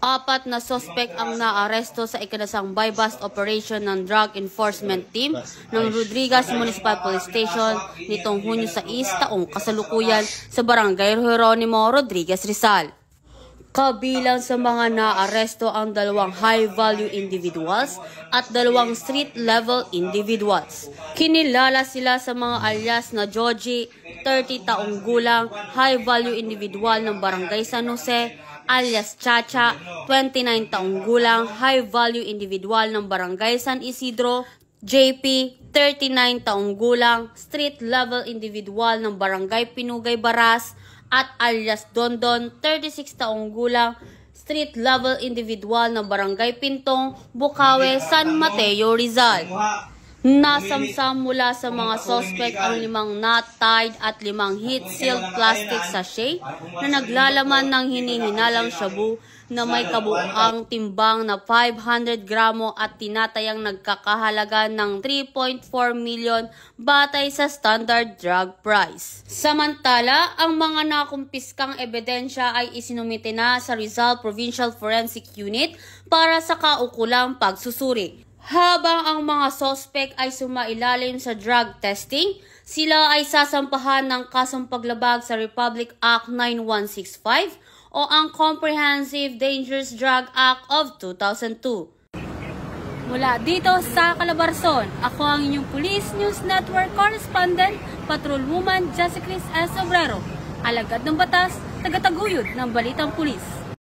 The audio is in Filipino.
Apat na sospek ang naaresto sa ikinasang buy-bust operation ng Drug Enforcement Team ng Rodriguez Municipal Police Station nitong Hunyo 6 taong kasalukuyan sa Barangay Jeronimo, Rodriguez, Rizal. Kabilang sa mga naaresto ang 2 high-value individuals at 2 street-level individuals. Kinilala sila sa mga alias na Joji, 30 taong gulang, high-value individual ng Barangay San Jose, alias Chacha, 29 taong gulang, high-value individual ng Barangay San Isidro, JP, 39 taong gulang, street-level individual ng Barangay Pinugay Baras, at alias Dondon, 36 taong gulang, street-level individual ng Barangay Pintong, Bukawe, San Mateo, Rizal. Nasamsam mula sa mga sospek ang 5 knot-tied at 5 heat-sealed plastic sachet na naglalaman ng hinihinalang shabu na may kabuuang timbang na 500 gramo at tinatayang nagkakahalaga ng 3.4 million batay sa standard drug price. Samantala, ang mga nakumpiskang ebidensya ay isinumite na sa Rizal Provincial Forensic Unit para sa kaukulang pagsusuri. Habang ang mga sospek ay sumailalim sa drug testing, sila ay sasampahan ng kasong paglabag sa Republic Act 9165 o ang Comprehensive Dangerous Drug Act of 2002. Mula dito sa Calabarzon, ako ang inyong Police News Network Correspondent, Patrolwoman Jessicris S. Obrero, alagad ng batas, tagataguyod ng Balitang Pulis.